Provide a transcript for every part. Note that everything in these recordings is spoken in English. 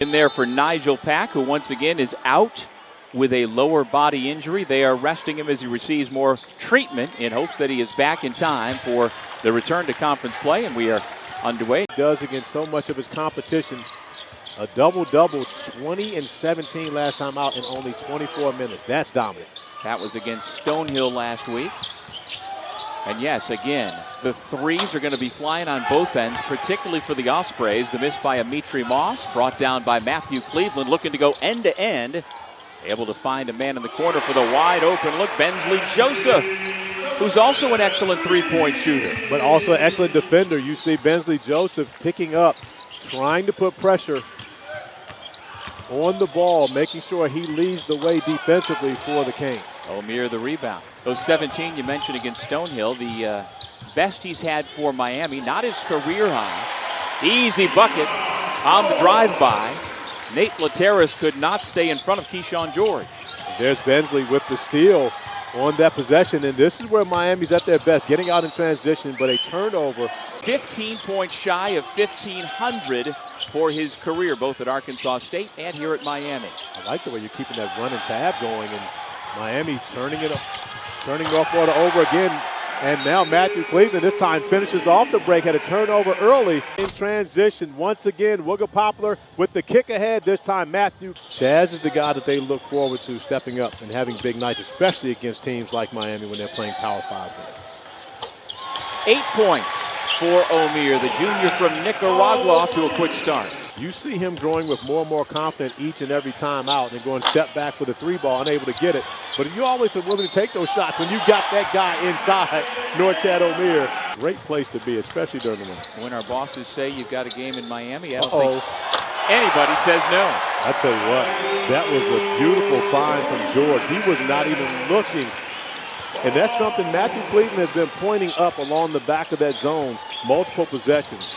In there for Nigel Pack, who once again is out with a lower body injury. They are resting him as he receives more treatment in hopes that he is back in time for the return to conference play, and we are underway. He does against so much of his competition. A double-double, 20 and 17 last time out in only 24 minutes. That's dominant. That was against Stonehill last week. And yes, again, the threes are going to be flying on both ends, particularly for the Ospreys. The miss by Amitri Moss, brought down by Matthew Cleveland, looking to go end-to-end. Able to find a man in the corner for the wide-open look, Bensley Joseph, who's also an excellent three-point shooter. But also an excellent defender. You see Bensley Joseph picking up, trying to put pressure on the ball, making sure he leads the way defensively for the Canes. Omier the rebound. Those 17 you mentioned against Stonehill, the best he's had for Miami, not his career high. Easy bucket on the drive-by. Nate Lateras could not stay in front of Keyshawn George.15 points shy of 1,500 for his career, both at Arkansas State and here at Miami. I like the way you're keeping that running tab going, and Miami turning North Florida over again. And now Matthew Cleveland this time finishes off the break, had a turnover early in transition. Once again, Wooga Poplar with the kick ahead. This time Matthew. Chaz is the guy that they look forward to stepping up and having big nights, especially against teams like Miami when they're playing Power 5. 8 points for Omier, the junior from Nicaragua, off to a quick start. You see him growing with more and more confidence each and every time out and going step back for the three ball, unable to get it. But you always are willing to take those shots when you got that guy inside. Norchad Omier, great place to be, especially during the winter. When our bosses say you've got a game in Miami, I don't think anybody says no. I tell you what, that was a beautiful find from George. He was not even looking. And that's something Matthew Cleveland has been pointing up along the back of that zone, multiple possessions.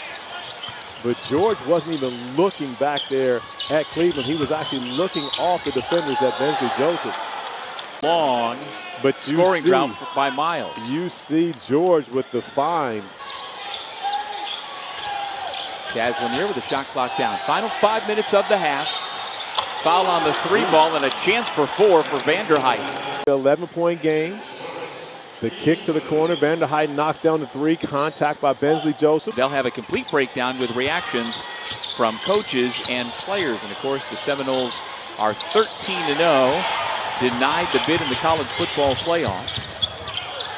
But George wasn't even looking back there at Cleveland. He was actually looking off the defenders at Bensley Joseph. Long, but scoring drought by Miles. You see George with the find. Chaz Lanier with the shot clock down. Final 5 minutes of the half. Foul on the three ball and a chance for 4 for Vanderhyde. 11-point game. The kick to the corner. Vanderhyde knocks down the three. Contact by Bensley Joseph. They'll have a complete breakdown with reactions from coaches and players. And, of course, the Seminoles are 13-0. Denied the bid in the college football playoff.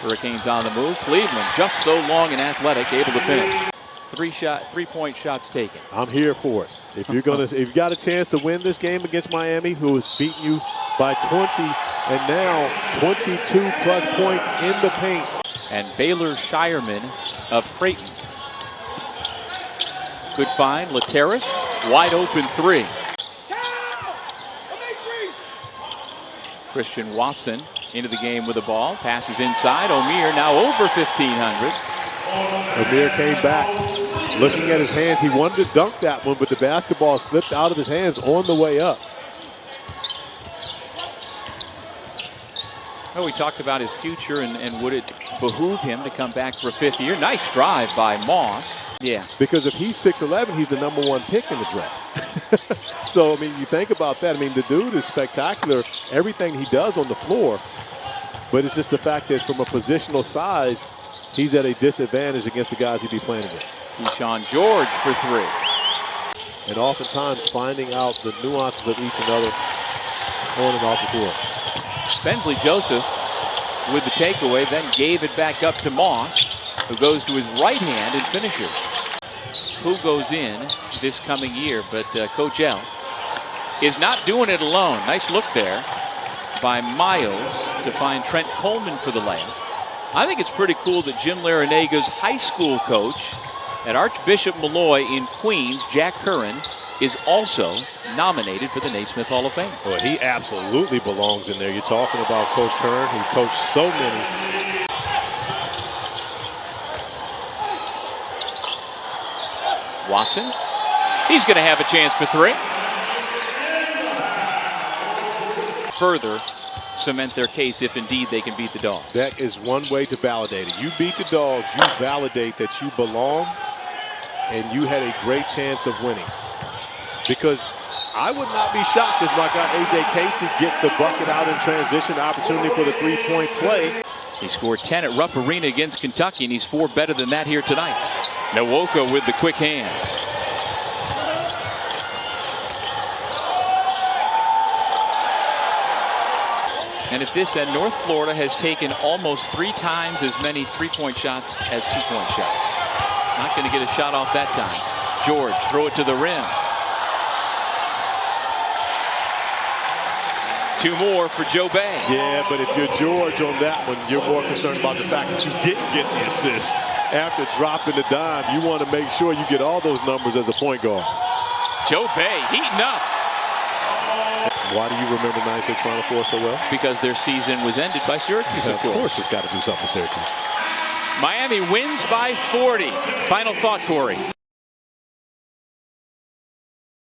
Hurricanes on the move. Cleveland just so long and athletic, able to finish. 3-point shots taken. I'm here for it. If you've got a chance to win this game against Miami, who has beaten you by 20 and now 22+ points in the paint. And Baylor Shireman of Creighton. Good find, Lateras, wide open three. Christian Watson into the game with the ball, passes inside. Omier now over 1,500. Omier came back, looking at his hands. He wanted to dunk that one, but the basketball slipped out of his hands on the way up. Oh, we talked about his future and would it behoove him to come back for a 5th year. Nice drive by Moss. Yeah. Because if he's 6'11", he's the #1 pick in the draft. So, I mean, you think about that. I mean, the dude is spectacular, everything he does on the floor. But it's just the fact that from a positional size, he's at a disadvantage against the guys he'd be playing against. Keyshawn George for 3. And oftentimes finding out the nuances of each another on and off the floor. Bensley Joseph with the takeaway, then gave it back up to Moss, who goes to his right hand and finishes. Who goes in this coming year, but Coach L is not doing it alone. Nice look there by Miles to find Trent Coleman for the layup. I think it's pretty cool that Jim Larinaga's high school coach at Archbishop Malloy in Queens, Jack Curran, is also nominated for the Naismith Hall of Fame. Well, he absolutely belongs in there. You're talking about Coach Curran, who coached so many. Watson, he's going to have a chance for 3. Further cement their case if indeed they can beat the Dogs. That is one way to validate it. You beat the Dogs, you validate that you belong, and you had a great chance of winning. Because I would not be shocked as my guy A.J. Casey gets the bucket out in transition, opportunity for the three-point play. He scored 10 at Rupp Arena against Kentucky, and he's 4 better than that here tonight. Nwoka with the quick hands. And at this end, North Florida has taken almost 3 times as many three-point shots as two-point shots. Not going to get a shot off that time. George, throw it to the rim. 2 more for Joe Bay. Yeah, but if you're George on that one, you're more concerned about the fact that you didn't get the assist. After dropping the dime, you want to make sure you get all those numbers as a point guard. Joe Bay heating up. Why do you remember 96 Final Four so well? Because their season was ended by Syracuse, Of course it's got to do something with Syracuse. Miami wins by 40. Final thought, Corey.